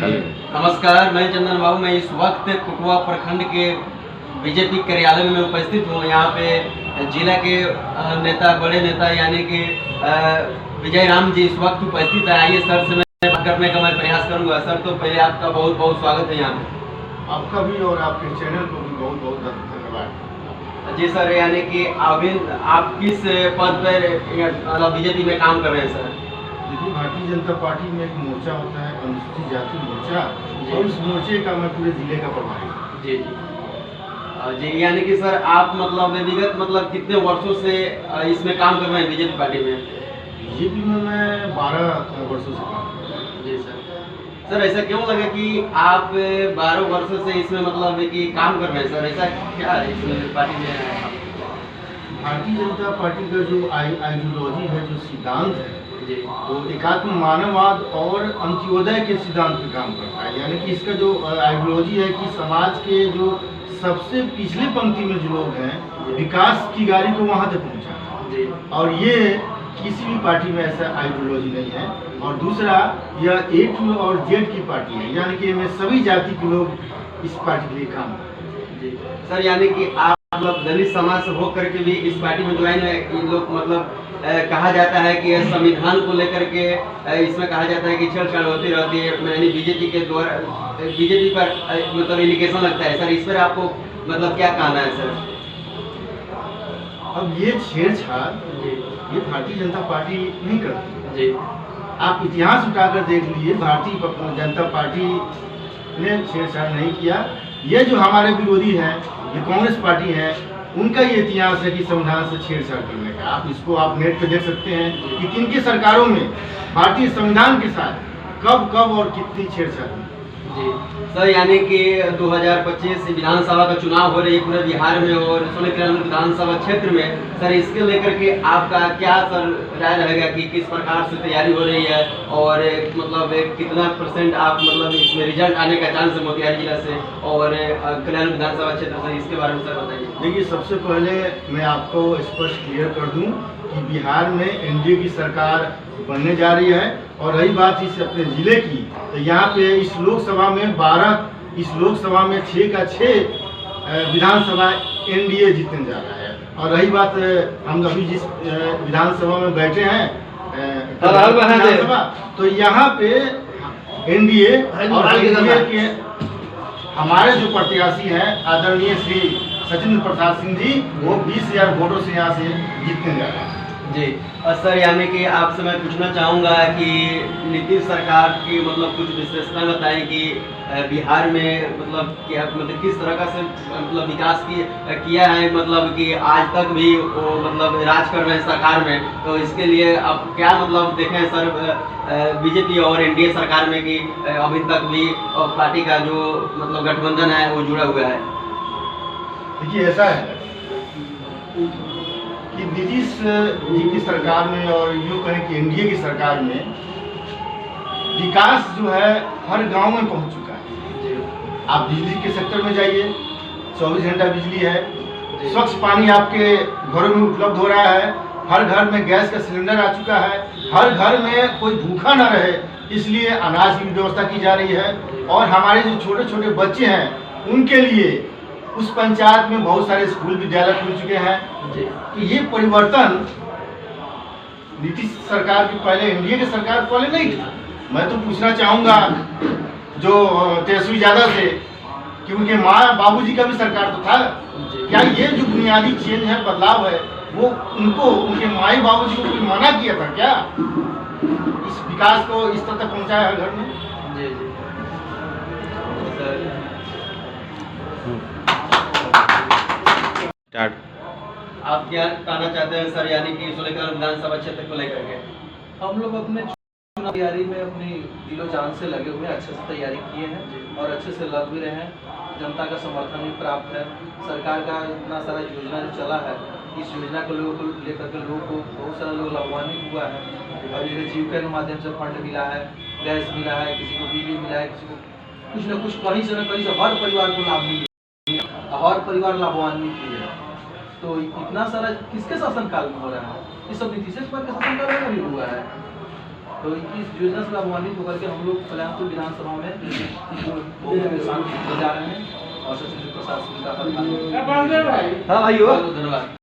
नमस्कार, मैं चंदन बाबू। मैं इस वक्त कुकवा प्रखंड के बीजेपी कार्यालय में उपस्थित हूँ। यहाँ पे जिला के नेता, बड़े नेता यानी कि विजय राम जी इस वक्त उपस्थित है। आइए सर से मैं बात करने का मैं प्रयास करूँगा। सर, तो पहले आपका बहुत बहुत स्वागत है यहाँ पे। आपका भी और आपके चैनल को भी बहुत बहुत धन्यवाद। जी सर, यानी कि अभी आप किस पद पर बीजेपी में काम कर रहे हैं सर? देखिए, भारतीय जनता पार्टी में एक मोर्चा होता है, अनुसूचित जाति मोर्चा, और उस मोर्चे का मैं पूरे जिले का प्रभारी हूँ। जी जी जी, यानी कि सर आप मतलब विगत कितने वर्षों से इसमें काम कर रहे हैं बीजेपी पार्टी में? बीजेपी में मैं 12 वर्षों से काम कर रहा हूँ। जी सर, ऐसा क्यों लगा कि आप 12 वर्षों से इसमें कि काम कर रहे हैं सर? ऐसा क्या है इसमें पार्टी में? भारतीय जनता पार्टी का जो आइडियोलॉजी है, जो सिद्धांत है, वो एकात्म मानववाद और अंत्योदय के सिद्धांत पे काम करता है। यानी कि इसका जो आइडियोलॉजी है कि समाज के जो सबसे पिछले पंक्ति में जो लोग हैं, विकास की गाड़ी को वहाँ तक पहुँचाना। और ये किसी भी पार्टी में ऐसा आइडियोलॉजी नहीं है। और दूसरा, यह A और Z की पार्टी है, यानी कि इसमें सभी जाति के लोग इस पार्टी के लिए काम करते हैं। सर, यानी कि आप दलित समाज से होकर के भी इस पार्टी में ज्वाइन है। इन लोग कहा जाता है कि संविधान को लेकर के इसमें कहा जाता है कि छेड़छाड़ होती रहती है। यानी बीजेपी के द्वारा बीजेपी पर एलिगेशन लगता है सर। इस पर आपको क्या कहना है सर? अब ये छेड़छाड़ ये भारतीय जनता पार्टी नहीं करती जी। आप इतिहास उठाकर देख लीजिए, भारतीय जनता पार्टी ने छेड़छाड़ नहीं किया। ये जो हमारे विरोधी हैं, ये कांग्रेस पार्टी है, उनका ये इतिहास है कि संविधान से छेड़छाड़ करने का। आप नेट पे देख सकते हैं कि किनकी सरकारों में भारतीय संविधान के साथ कब और कितनी छेड़छाड़ हुई। जी सर, यानी कि 2025 विधानसभा का चुनाव हो रही है पूरे बिहार में और 16 विधानसभा क्षेत्र में। सर, इसके लेकर के आपका क्या सर राय रहेगा कि किस प्रकार से तैयारी हो रही है और कितना % आप इसमें रिजल्ट आने का चांस है मोतिहारी जिला से और कल्याण विधानसभा क्षेत्र से? इसके बारे में सर बताइए। देखिए, सबसे पहले मैं आपको स्पष्ट क्लियर कर दूं कि बिहार में NDA की सरकार बनने जा रही है। और रही बात इस अपने जिले की, तो यहाँ पे इस लोकसभा में 12, इस लोकसभा में 6 का 6 विधानसभा NDA जीतने जा रहा है। और रही बात, हम अभी जिस विधानसभा में बैठे हैं विधानसभा, तो यहाँ पे NDA और NDA के हमारे जो प्रत्याशी हैं आदरणीय श्री सचिंद्र प्रसाद सिंह जी, वो 20,000 वोटों से यहाँ से जीतने जा रहे हैं। जी सर, यानी कि आपसे मैं पूछना चाहूँगा कि नीतीश सरकार की कुछ विशेषता बताएं कि बिहार में क्या किस तरह का से विकास किया है, कि आज तक भी वो राज कर रहे हैं सरकार में। तो इसके लिए अब क्या देखें सर बीजेपी और NDA सरकार में कि अभी तक भी पार्टी का जो गठबंधन है वो जुड़ा हुआ है? देखिए, ऐसा है कि नीतीश जी की सरकार में और यूँ कहें कि NDA की सरकार में विकास जो है हर गांव में पहुंच चुका है। आप बिजली के सेक्टर में जाइए, 24 घंटा बिजली है। स्वच्छ पानी आपके घरों में उपलब्ध हो रहा है। हर घर में गैस का सिलेंडर आ चुका है। हर घर में कोई भूखा ना रहे, इसलिए अनाज की व्यवस्था की जा रही है। और हमारे जो छोटे छोटे बच्चे हैं, उनके लिए उस पंचायत में बहुत सारे स्कूल विद्यालय खुल चुके हैं। तो ये परिवर्तन नीतीश सरकार की पहले, NDA की सरकार पहले नहीं था। मैं तो पूछना चाहूँगा जो तेजस्वी यादव से कि उनके माँ बाबूजी का भी सरकार तो था। क्या ये जो बुनियादी चेंज है, बदलाव है, वो उनको, उनके माई बाबूजी को कोई मना किया था क्या इस विकास को इस तरह तक पहुँचाया हर घर में? जी जी आप क्या कहना चाहते हैं सर, यानी कि 16 विधानसभा क्षेत्र को लेकर के? हम लोग अपने चुनाव तैयारी में अपनी दिलो जान से लगे हुए, अच्छे से तैयारी किए हैं और अच्छे से लड़ भी रहे हैं। जनता का समर्थन भी प्राप्त है। सरकार का इतना सारा योजना जो चला है, इस योजना को लोगों को लेकर के लोगों को बहुत सारा लोग लाभान्वित हुआ है। और जैसे जीविका के माध्यम से फंड मिला है, गैस मिला है, किसी को बिजली मिला है, किसी को कुछ न कुछ कहीं से न कहीं से हर परिवार को लाभ मिला, हर परिवार लाभान्वित हुए है। तो इतना सारा किसके शासनकाल में हो रहा है? ये सब नीतीश कुमार के शासनकाल में भी हुआ है। तो इस योजना से लाभान्वित होकर के हम लोग कल्याणपुर विधानसभा में शांति जा रहे हैं और सचिव प्रशासन का हाँ भाइयों धन्यवाद।